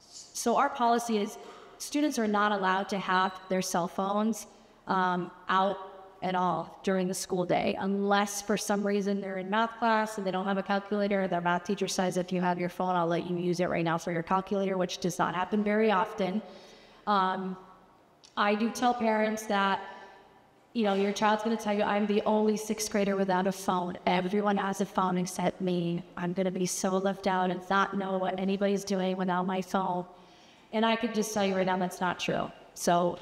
so our policy is students are not allowed to have their cell phones out at all during the school day, unless for some reason they're in math class and they don't have a calculator. Their math teacher says, if you have your phone, I'll let you use it right now for your calculator, which does not happen very often. I do tell parents that, your child's going to tell you, I'm the only sixth grader without a phone. Everyone has a phone except me. I'm going to be so left out and not know what anybody's doing without my phone. And I could just tell you right now, that's not true. So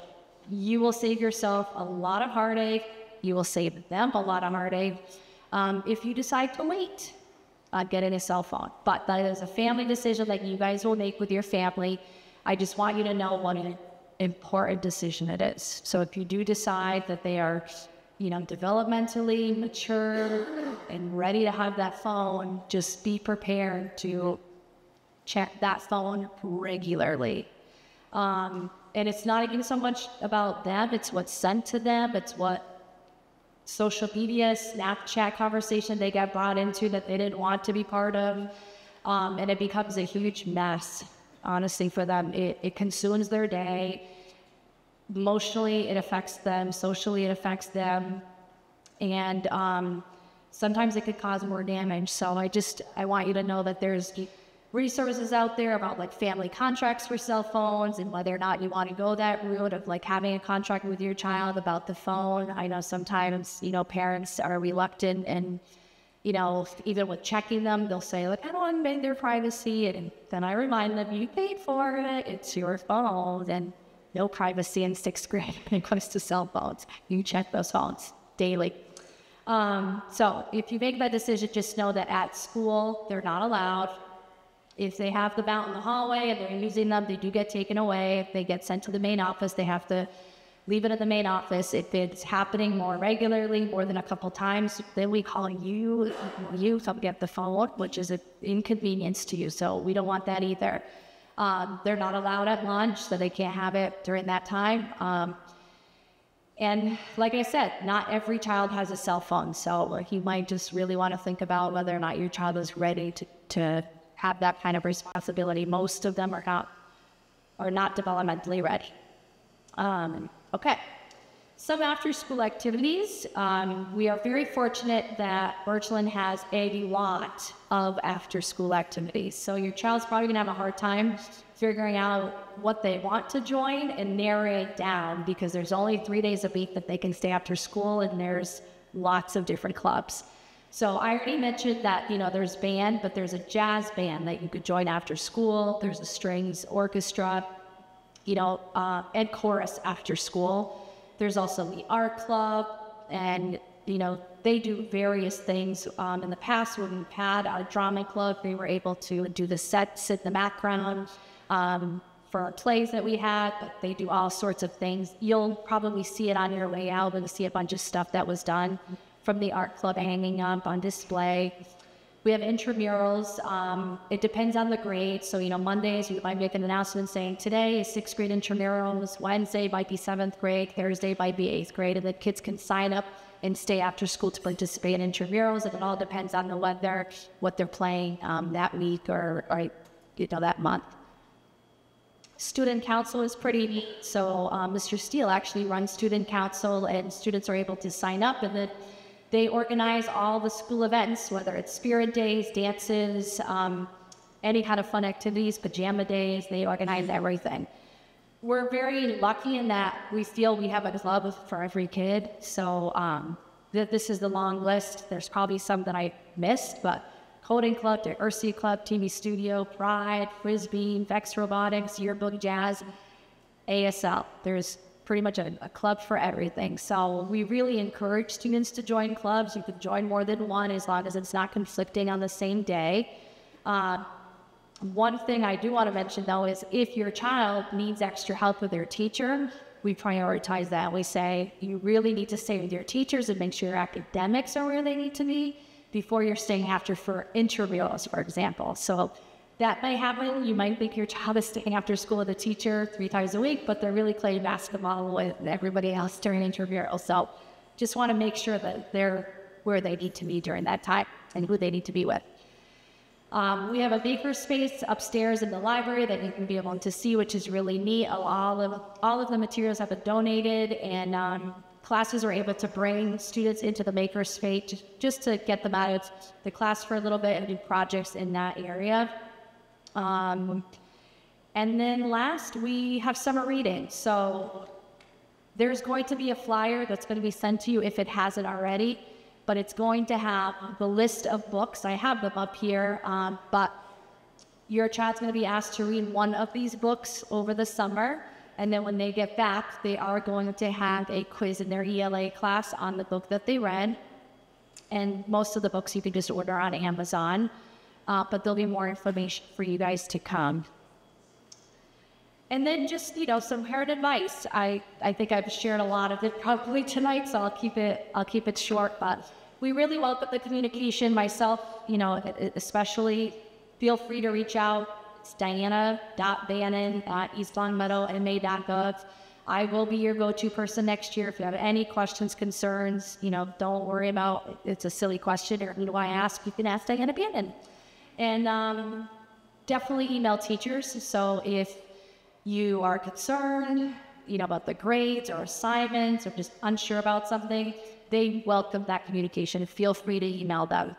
you will save yourself a lot of heartache. You will save them a lot of heartache if you decide to wait on getting a cell phone. But that is a family decision that you guys will make with your family. I just want you to know what an important decision it is. So if you do decide that they are, developmentally mature and ready to have that phone, just be prepared to check that phone regularly. And it's not even so much about them, it's what's sent to them, it's what social media, Snapchat conversation they got brought into that they didn't want to be part of. And it becomes a huge mess, honestly, for them. It consumes their day. Emotionally, it affects them. Socially, it affects them. And sometimes it could cause more damage. So I want you to know that there's resources out there about family contracts for cell phones and whether or not you want to go that route of having a contract with your child about the phone. I know sometimes, parents are reluctant and, even with checking them, they'll say I don't want to invade their privacy. And then I remind them, you paid for it. It's your phone. And no privacy in sixth grade when it comes to cell phones. You check those phones daily. So if you make that decision, just know that at school, they're not allowed. If they have them out in the hallway and they're using them, they do get taken away. If they get sent to the main office, they have to leave it in the main office. If it's happening more regularly, more than a couple times, then we call you come get the phone, which is an inconvenience to you. So we don't want that either. They're not allowed at lunch, so they can't have it during that time. And like I said, not every child has a cell phone. So you might just really want to think about whether or not your child is ready to have that kind of responsibility. Most of them are not developmentally ready. Okay. Some after-school activities. We are very fortunate that Birchland has a lot of after-school activities. So your child's probably gonna have a hard time figuring out what they want to join and narrowing it down, because there's only 3 days a week that they can stay after school, and there's lots of different clubs. So I already mentioned that, there's band, but there's a jazz band that you could join after school. There's a strings orchestra, and chorus after school. There's also the art club, and, they do various things. In the past, when we've had a drama club, they were able to do the sit in the background for our plays that we had, but they do all sorts of things. You'll probably see it on your way out, and see a bunch of stuff that was done from the art club hanging up on display. We have intramurals. It depends on the grade. So, Mondays, we might make an announcement saying today is 6th grade intramurals. Wednesday might be 7th grade. Thursday might be 8th grade. And the kids can sign up and stay after school to participate in intramurals. And it all depends on the weather, what they're playing that week or that month. Student council is pretty neat. So Mr. Steele actually runs student council, and students are able to sign up, and then they organize all the school events, whether it's spirit days, dances, any kind of fun activities, pajama days. They organize everything. We're very lucky in that we feel we have a club for every kid. So this is the long list. There's probably some that I missed, but coding club, the Ursi Club, TV Studio, Pride, Frisbee, Vex Robotics, Yearbook Jazz, ASL. There's pretty much a club for everything. So we really encourage students to join clubs. You can join more than one as long as it's not conflicting on the same day. One thing I do want to mention, though, is if your child needs extra help with their teacher, we prioritize that. We say you really need to stay with your teachers and make sure your academics are where they need to be before you're staying after for intramurals, for example. So that may happen. You might think your child is staying after school with a teacher 3 times a week, but they're really playing basketball with everybody else during intramurals. So just want to make sure that they're where they need to be during that time and who they need to be with. We have a maker space upstairs in the library that you can be able to see, which is really neat. All of the materials have been donated, and classes are able to bring students into the maker space just to get them out of the class for a little bit and do projects in that area. And then last, we have summer reading. So there's going to be a flyer that's going to be sent to you if it hasn't already, but it's going to have the list of books. I have them up here, but your child's going to be asked to read one of these books over the summer. And then when they get back, they are going to have a quiz in their ELA class on the book that they read. And most of the books you can just order on Amazon, but there'll be more information for you guys to come. And then just, some parent advice. I think I've shared a lot of it probably tonight, so I'll keep it short, but we really welcome the communication. Myself, especially, feel free to reach out. It's diana.bannon@eastlongmeadowma.gov. I will be your go-to person next year. If you have any questions, concerns, don't worry about it's a silly question or who do I ask, you can ask Diana Bannon. And definitely email teachers. So if you are concerned, about the grades or assignments or just unsure about something, they welcome that communication. Feel free to email them.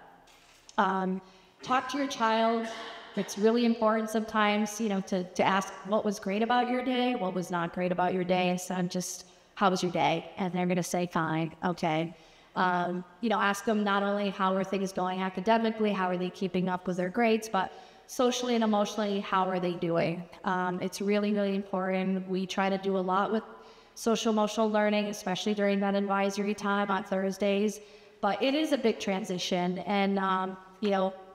Talk to your child. It's really important sometimes, to ask what was great about your day, what was not great about your day, instead of just, how was your day? And they're going to say, fine, okay. Ask them not only how are things going academically, how are they keeping up with their grades, but socially and emotionally, how are they doing? It's really, really important. We try to do a lot with social emotional learning, especially during that advisory time on Thursdays, but it is a big transition. And,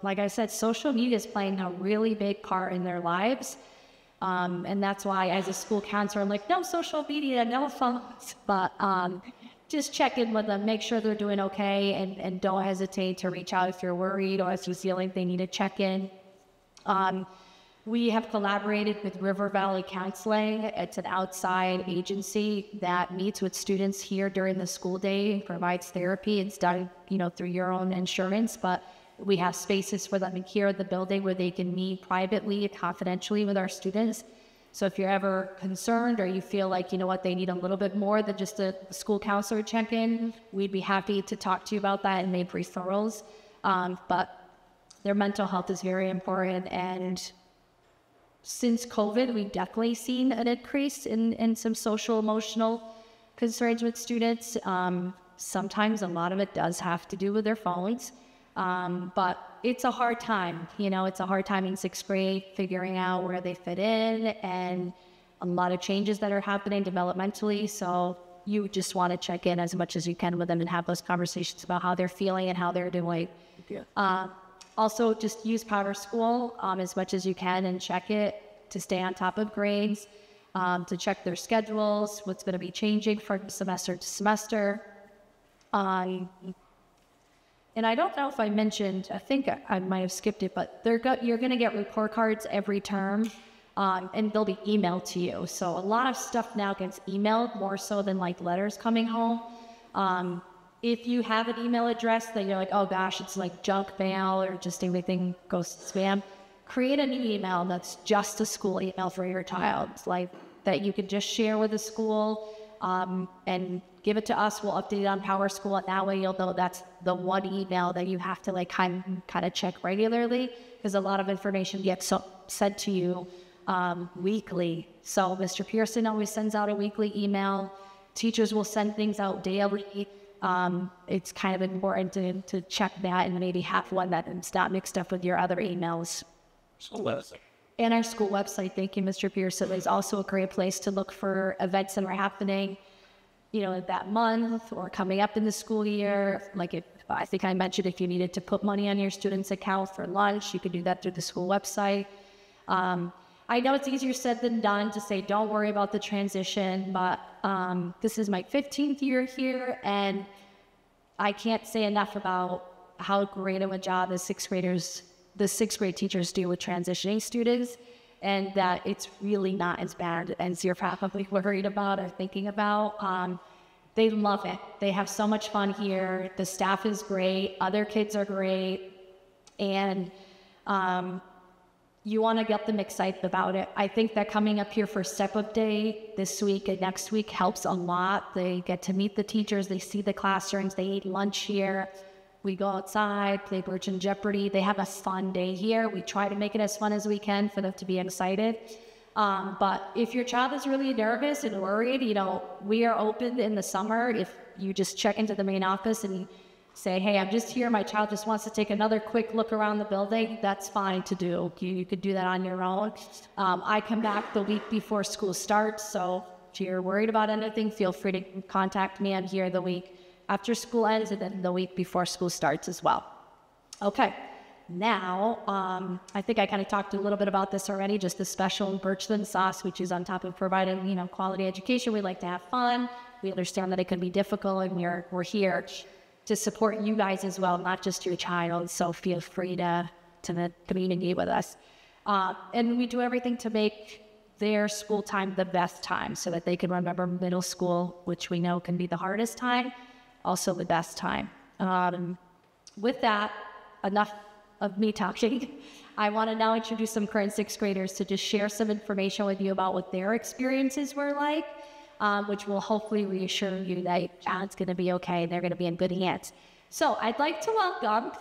like I said, social media is playing a really big part in their lives. And that's why as a school counselor, I'm like, no social media, no phones, but just check in with them, make sure they're doing okay, and don't hesitate to reach out if you're worried or if you feel like they need to check in. We have collaborated with River Valley Counseling. It's an outside agency that meets with students here during the school day and provides therapy. It's done, through your own insurance, but We have spaces for them here at the building where they can meet privately and confidentially with our students. So if you're ever concerned or you feel like, you know what, they need a little bit more than just a school counselor check-in, we'd be happy to talk to you about that and make referrals. But their mental health is very important. And since COVID, we've definitely seen an increase in some social emotional concerns with students. Sometimes a lot of it does have to do with their phones. But it's a hard time, it's a hard time in 6th grade figuring out where they fit in and a lot of changes that are happening developmentally. So you just want to check in as much as you can with them and have those conversations about how they're feeling and how they're doing. Yeah. Also, just use Powder School as much as you can and check it to stay on top of grades, to check their schedules, what's going to be changing from semester to semester. And I don't know if I mentioned, I think I might have skipped it, but you're going to get report cards every term, and they'll be emailed to you. So a lot of stuff now gets emailed more so than like letters coming home. If you have an email address that you're like, oh gosh, it's like junk mail or just everything goes to spam, create a new email that's just a school email for your child, like that you can just share with the school, and give it to us. We'll update it on Power School, and that way you'll know that's the one email that you have to like kind of check regularly, because a lot of information gets sent to you weekly. So Mr. Pearson always sends out a weekly email. Teachers will send things out daily. It's kind of important to check that and maybe have one that's not mixed up with your other emails. And our school website, thank you, Mr. Pearson, is also a great place to look for events that are happening, that month or coming up in the school year. Like I think I mentioned, if you needed to put money on your student's account for lunch, you could do that through the school website. I know it's easier said than done to say, don't worry about the transition, but this is my 15th year here, and I can't say enough about how great of a job the sixth grade teachers do with transitioning students, and that it's really not as bad as you're probably worried about or thinking about. They love it. They have so much fun here. The staff is great. Other kids are great. And you want to get them excited about it. I think that coming up here for Step-Up Day this week and next week helps a lot. They get to meet the teachers. They see the classrooms. They eat lunch here. We go outside, play Bridge and Jeopardy. They have a fun day here. We try to make it as fun as we can for them to be excited. But if your child is really nervous and worried, we are open in the summer. If you just check into the main office and say, hey, I'm just here, my child just wants to take another quick look around the building, that's fine to do. You could do that on your own. I come back the week before school starts, so if you're worried about anything, feel free to contact me. I'm here the week after school ends and then the week before school starts as well. Okay, now, I think I kind of talked a little bit about this already, just the special Birchland sauce, which is on top of providing, quality education. We like to have fun. We understand that it can be difficult, and we're here to support you guys as well, not just your child. So feel free to communicate with us. And we do everything to make their school time the best time so that they can remember middle school, which we know can be the hardest time, also the best time. With that, enough of me talking. I want to now introduce some current sixth graders to just share some information with you about what their experiences were like, which will hopefully reassure you that it's going to be okay. They're going to be in good hands. So I'd like to welcome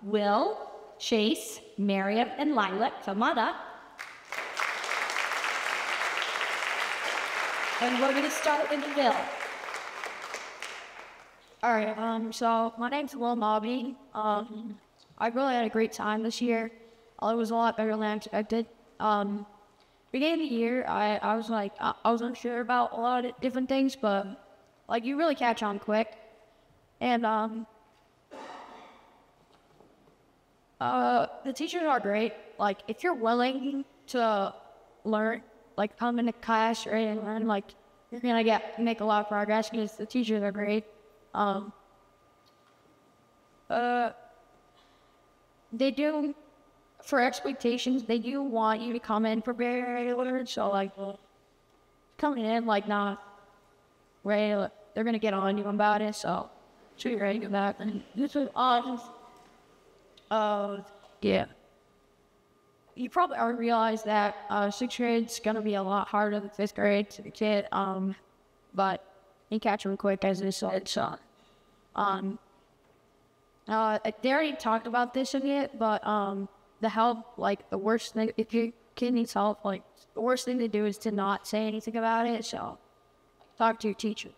Will, Chase, Miriam, and Lila. Come on up. And we're going to start with Will. All right, so my name's Will Nobby. I really had a great time this year. It was a lot better than I expected. Beginning of the year, I was like, I was unsure about a lot of different things, but like you really catch on quick. And the teachers are great. Like if you're willing to learn, like come into class and learn, like you're gonna make a lot of progress because the teachers are great. They do, for expectations, they do want you to come in prepared, so like, coming in like not ready, they're gonna get on you about it, so you're ready to go back. And this is Yeah. You probably already realize that sixth grade's gonna be a lot harder than fifth grade to the kid. But you catch them quick, as they said. So, they already talked about this a bit, but the help, like the worst thing, if your kid needs help, like the worst thing to do is to not say anything about it. So, talk to your teacher.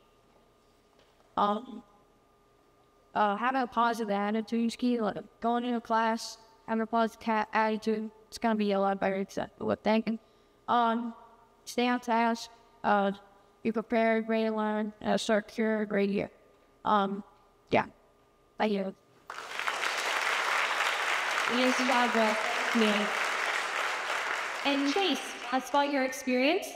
Have a positive attitude, is key. Like going into class, having a positive attitude, it's gonna be a lot better than what thinking. Stay on task. Be prepared, ready to learn, start your grade year. Yeah. Thank you. Yes, Barbara. Yeah. And Chase, that's about your experience.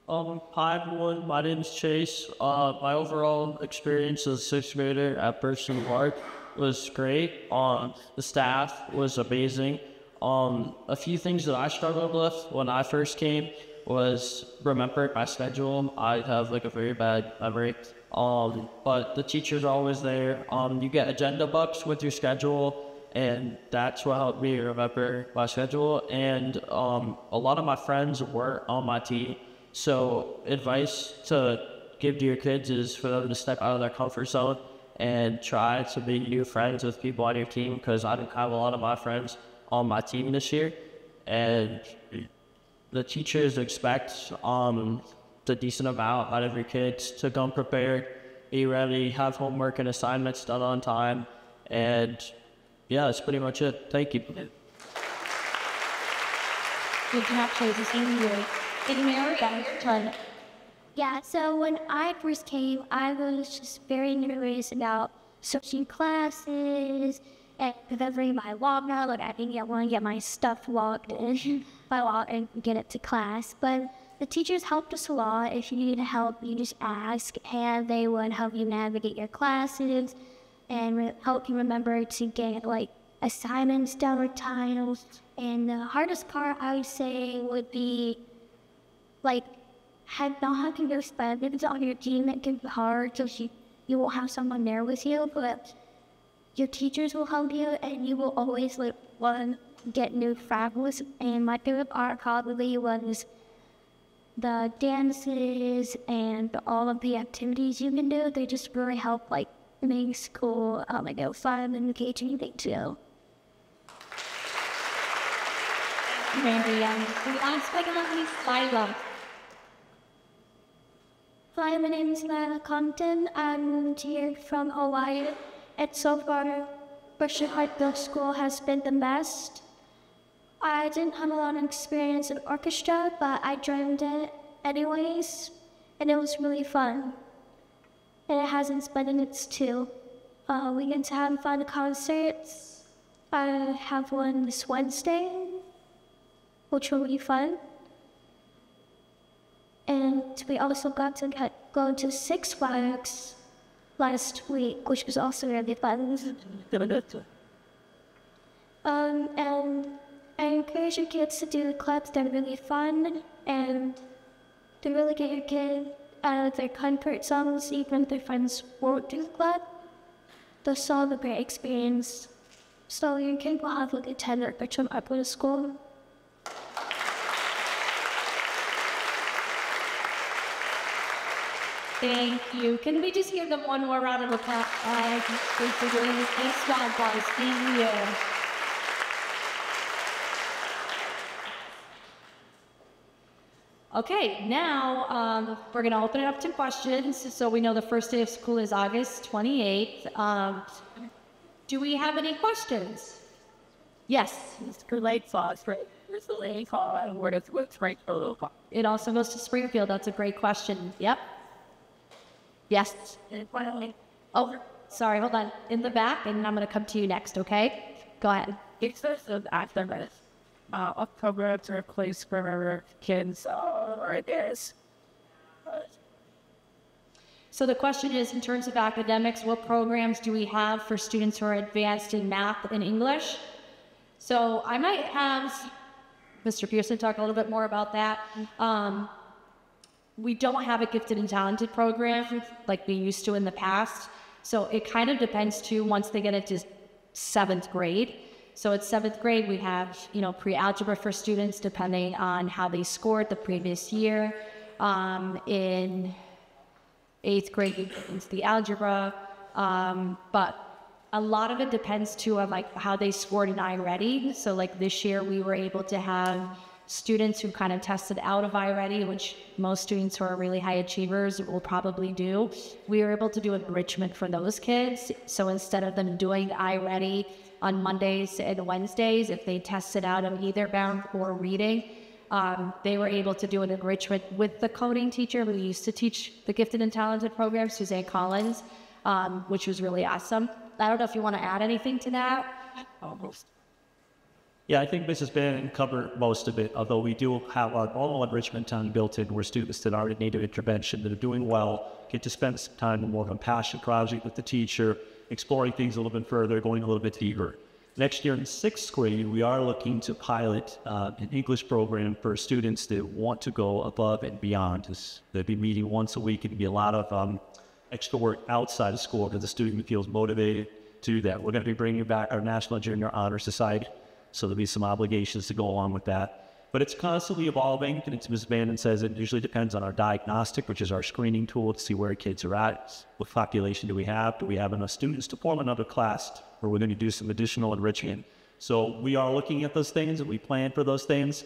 Hi everyone, my name is Chase. My overall experience as a sixth grader at Birchland Park was great. The staff was amazing. A few things that I struggled with when I first came was remembering my schedule. I have like a very bad memory. But the teachers are always there. You get agenda books with your schedule, and that's what helped me remember my schedule. And a lot of my friends were on my team. So advice to give to your kids is for them to step out of their comfort zone and try to make new friends with people on your team, because I didn't have a lot of my friends on my team this year. And the teachers expect the decent amount out of your kids to come prepared, be ready, have homework and assignments done on time. And yeah, that's pretty much it. Thank you. Good job, Chase. Thank you. And Mary, your turn. Yeah, so when I first came, I was just very nervous about switching classes and delivering my log now. Like, I want to get my stuff logged in by law and get it to class. But the teachers helped us a lot. If you need help, you just ask, and they would help you navigate your classes and help you remember to get, like, assignments done with tiles. And the hardest part, I would say, would be like, not having those friends on your team. That can be hard because you won't have someone there with you, but your teachers will help you, and you will always want to get new friends. And my favorite part probably was the dances and all of the activities you can do. They just really help, like, make school fun and engaging thing too. Mary, we asked like Lila. Hi, my name is Lila Compton. I moved here from Hawaii, and so far, Birchland Park Middle School has been the best. I didn't have a lot of experience in orchestra, but I joined it anyways, and it was really fun. And it has inspired minutes too. We get to have fun concerts. I have one this Wednesday, which will be fun. And we also got to go to Six Flags last week, which was also really fun. And I encourage your kids to do clubs that are really fun and to really get your kid out of their comfort zones, even if their friends won't do the club. They'll still have a great experience. So your kid will have a good time at Birchland Park Middle School. Thank you. Can we just give them one more round of applause? Thanks, guys. Thank you. Okay, now we're going to open it up to questions. So we know the first day of school is August 28th. Do we have any questions? Yes. Mr. Lake Falls, right? Where's the lake? Where does it right for a little while? It also goes to Springfield. That's a great question. Yep. Yes. Oh, sorry, hold on. In the back, and I'm going to come to you next, okay? Go ahead. It's just after this. October to a place where kids are, it is. So the question is, in terms of academics, what programs do we have for students who are advanced in math and English? So I might have Mr. Pearson talk a little bit more about that. We don't have a gifted and talented program like we used to in the past. So it kind of depends too, once they get into 7th grade. So at 7th grade, we have, pre-algebra for students depending on how they scored the previous year. In 8th grade, it's the algebra. But a lot of it depends too on like how they scored in iReady. So like this year, we were able to have students who kind of tested out of iReady, which most students who are really high achievers will probably do. We were able to do enrichment for those kids. So instead of them doing iReady on Mondays and Wednesdays, if they tested out of either math or reading, they were able to do an enrichment with the coding teacher who used to teach the gifted and talented program, Suzanne Collins, which was really awesome. I don't know if you want to add anything to that. Yeah, I think Mrs. Bannon covered most of it, although we do have our normal enrichment time built in where students that already need intervention, that are doing well, get to spend some time in more of a passion project with the teacher, exploring things a little bit further, going a little bit deeper. Next year in 6th grade, we are looking to pilot an English program for students that want to go above and beyond. They'll be meeting once a week. It'll be a lot of extra work outside of school because the student feels motivated to do that. We're going to be bringing back our National Junior Honor Society. So there'll be some obligations to go along with that. But it's constantly evolving, and as Ms. Bannon says, it usually depends on our diagnostic, which is our screening tool to see where kids are at. What population do we have? Do we have enough students to form another class, or we're going to do some additional enrichment? So we are looking at those things, and we plan for those things.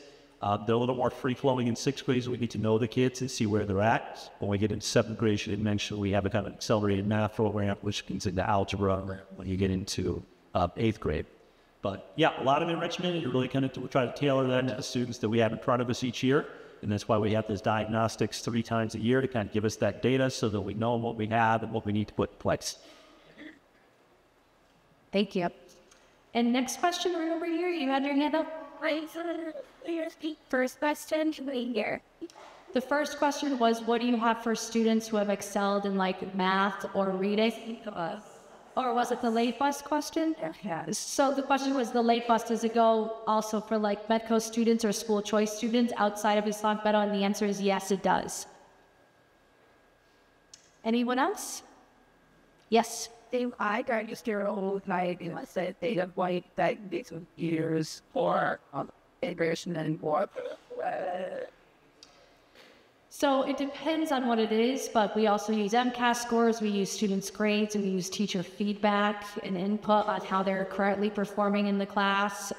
They're a little more free-flowing in 6th grade, so we need to know the kids and see where they're at. When we get into 7th grade, you didn't mention we have a kind of accelerated math program, which gets into algebra when you get into 8th grade. But yeah, a lot of enrichment, and you really kind of try to tailor that to the students that we have in front of us each year. And that's why we have those diagnostics 3 times a year to kind of give us that data so that we know what we have and what we need to put in place. Thank you. And next question, right over here, you had your hand up. First question to be here. The first question was, what do you have for students who have excelled in like math or reading? Or was it the late bus question? Yeah. So the question was the late bus, does it go also for like Medco students or school choice students outside of East Long Meadow? And the answer is yes, it does. Anyone else? Yes. I got used to old night and I said they have white that takes years for integration and more. So it depends on what it is, but we also use MCAS scores, we use students' grades, and we use teacher feedback and input on how they're currently performing in the class.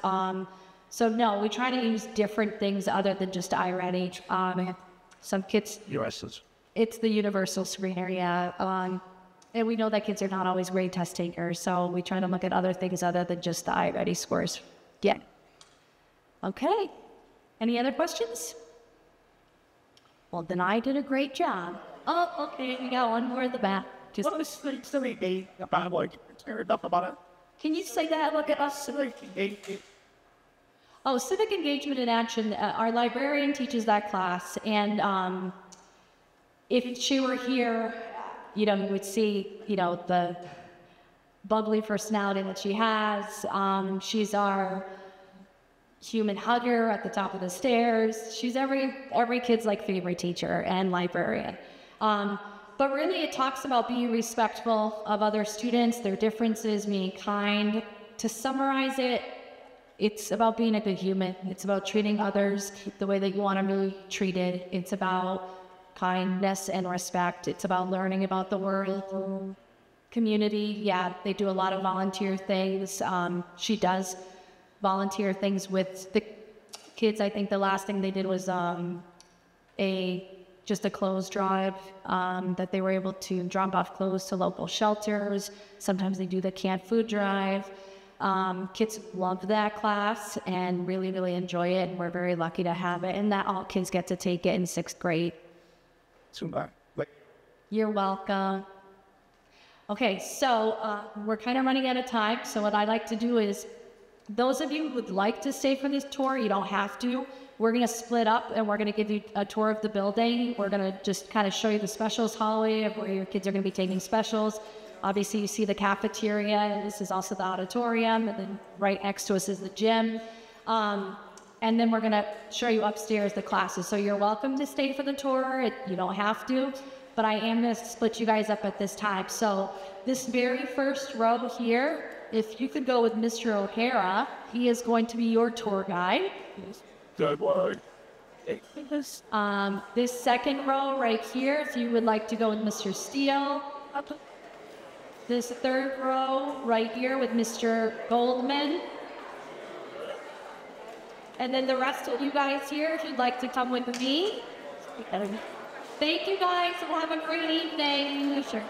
So no, we try to use different things other than just iReady. Some kids, it's the universal screener, yeah. And we know that kids are not always great test takers, so we try to look at other things other than just the iReady scores. Yeah. Okay. Any other questions? Well, then I did a great job. Oh, okay, we got one more at the back. Just What was the silly about what you're up about it? can you say that? Look at us. Oh, civic engagement in action. Our librarian teaches that class, and if she were here, you would see, the bubbly personality that she has. She's our human hugger at the top of the stairs. She's every kid's like favorite teacher and librarian. But really it talks about being respectful of other students, their differences, being kind. To summarize it, it's about being a good human. It's about treating others the way that you want to be treated. It's about kindness and respect. It's about learning about the world. Community, yeah, they do a lot of volunteer things. She does volunteer things with the kids. I think the last thing they did was just a clothes drive that they were able to drop off clothes to local shelters. Sometimes they do the canned food drive. Kids love that class and really, really enjoy it. And we're very lucky to have it, and that all kids get to take it in 6th grade. You're welcome. Okay, so we're kind of running out of time. So what I like to do is, those of you who would like to stay for this tour, you don't have to. We're going to split up and we're going to give you a tour of the building. We're going to just kind of show you the specials hallway of where your kids are going to be taking specials. Obviously, you see the cafeteria, and this is also the auditorium, and then right next to us is the gym. And then we're going to show you upstairs the classes. So you're welcome to stay for the tour. You don't have to, but I am going to split you guys up at this time. So this very first row here if you could go with Mr. O'Hara, he is going to be your tour guide. Good work. This second row right here, if you would like to go with Mr. Steele. This third row right here with Mr. Goldman. And then the rest of you guys here, if you'd like to come with me. Thank you guys, and have a great evening. Sure.